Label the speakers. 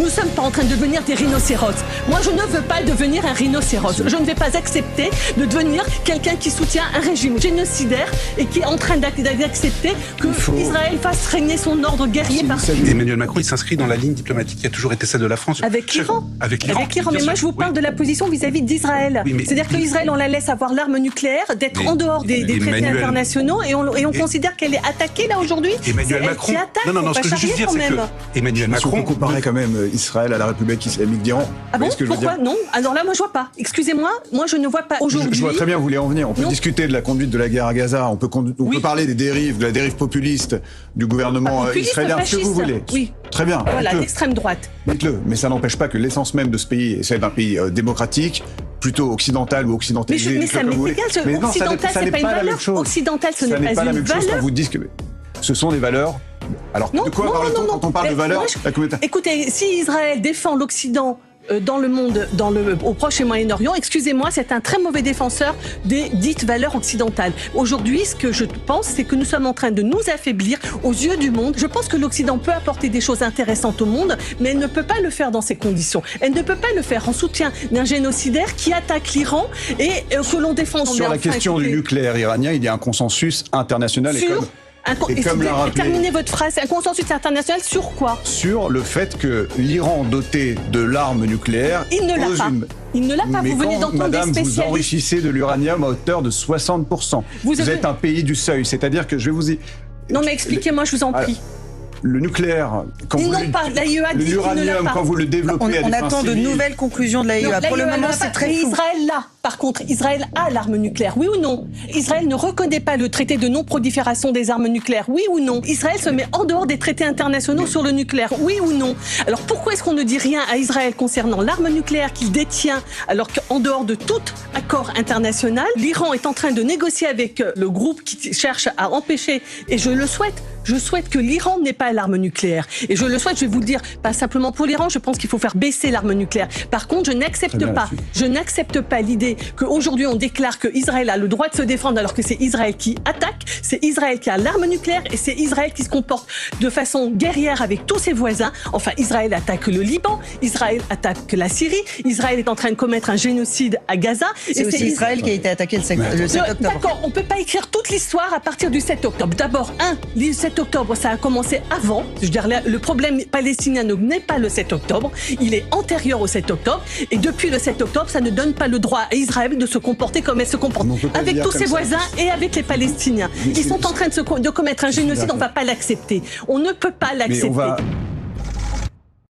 Speaker 1: ne sommes pas en train de devenir des rhinocéros. Moi, je ne veux pas devenir un rhinocéros. Je ne vais pas accepter de devenir quelqu'un qui soutient un régime génocidaire et qui est en train d'accepter que Israël fasse régner son ordre guerrier par...
Speaker 2: Emmanuel Macron, il s'inscrit dans la ligne diplomatique qui a toujours été celle de la France.
Speaker 1: Avec l'Iran.
Speaker 2: Avec l'Iran.
Speaker 1: Mais moi, je vous parle de la position vis-à-vis d'Israël.
Speaker 2: Oui,
Speaker 1: c'est-à-dire qu'Israël, on la laisse avoir l'arme nucléaire, d'être en dehors des traités internationaux, et on considère qu'elle est attaquée là aujourd'hui.
Speaker 2: Emmanuel Macron.
Speaker 1: Non,
Speaker 2: ce que je veux juste dire, c'est que Emmanuel Macron.
Speaker 3: On comparait quand même Israël à la République islamique d'Iran.
Speaker 1: Ah bon? Pourquoi? Non. Alors là, moi, je vois pas. Excusez-moi, moi, je ne vois pas aujourd'hui.
Speaker 3: Je vois très bien où vous voulez en venir. On peut discuter de la conduite de la guerre à Gaza. On peut parler des dérives, de la dérive populiste du gouvernement israélien, ce que vous voulez.
Speaker 1: Oui.
Speaker 3: Très bien.
Speaker 1: Voilà, l'extrême droite.
Speaker 3: Dites-le. Mais ça n'empêche pas que l'essence même de ce pays est celle d'un pays démocratique, plutôt occidental ou occidentalisé.
Speaker 1: Mais ça m'est égal. Occidental, c'est pas une valeur. Occidental, ce n'est pas une valeur.
Speaker 3: Quand vous dites que ce sont des valeurs. Alors, de quoi parle-t-on quand on parle de valeurs?
Speaker 1: Écoutez, si Israël défend l'Occident dans le monde, au Proche et Moyen-Orient, excusez-moi, c'est un très mauvais défenseur des dites valeurs occidentales. Aujourd'hui, ce que je pense, c'est que nous sommes en train de nous affaiblir aux yeux du monde. Je pense que l'Occident peut apporter des choses intéressantes au monde, mais elle ne peut pas le faire dans ces conditions. Elle ne peut pas le faire en soutien d'un génocidaire qui attaque l'Iran et que l'on défend.
Speaker 3: Sur la question du nucléaire iranien, il y a un consensus international.
Speaker 1: Terminez votre phrase. Un consensus international sur quoi? Sur
Speaker 3: le fait que l'Iran doté de l'arme nucléaire...
Speaker 1: Il ne l'a pas. Il ne l'a pas. Vous venez d'entendre des spécialistes.
Speaker 3: Vous enrichissez de l'uranium à hauteur de 60%. Vous êtes un pays du seuil. C'est-à-dire que je vais vous y...
Speaker 1: Non mais expliquez-moi, je vous en prie.
Speaker 3: Le nucléaire, quand l'uranium, quand vous le développez...
Speaker 4: On attend de nouvelles conclusions de l'AIEA. Pour le moment, c'est très flou.
Speaker 1: Israël là, par contre, Israël a l'arme nucléaire, oui ou non? Israël ne reconnaît pas le traité de non-prolifération des armes nucléaires, oui ou non? Israël se met en dehors des traités internationaux sur le nucléaire, oui ou non? Alors pourquoi est-ce qu'on ne dit rien à Israël concernant l'arme nucléaire qu'il détient, alors qu'en dehors de tout accord international, l'Iran est en train de négocier avec le groupe qui cherche à empêcher, et je souhaite que l'Iran n'ait pas l'arme nucléaire. Et je le souhaite, je vais vous le dire, pas simplement pour l'Iran, je pense qu'il faut faire baisser l'arme nucléaire. Par contre, je n'accepte pas l'idée qu'aujourd'hui on déclare que Israël a le droit de se défendre alors que c'est Israël qui attaque, c'est Israël qui a l'arme nucléaire et c'est Israël qui se comporte de façon guerrière avec tous ses voisins. Enfin, Israël attaque le Liban, Israël attaque la Syrie, Israël est en train de commettre un génocide à Gaza.
Speaker 4: C'est aussi Israël qui a été attaqué le 7 octobre.
Speaker 1: D'accord, on ne peut pas écrire toute l'histoire à partir du 7 octobre. D'abord, le 7 octobre, ça a commencé avant. Je veux dire, le problème palestinien n'est pas le 7 octobre, il est antérieur au 7 octobre. Et depuis le 7 octobre, ça ne donne pas le droit à Israël de se comporter comme elle se comporte, avec tous ses voisins et avec les Palestiniens. Ils sont en train de commettre un génocide, on ne va pas l'accepter. On ne peut pas l'accepter.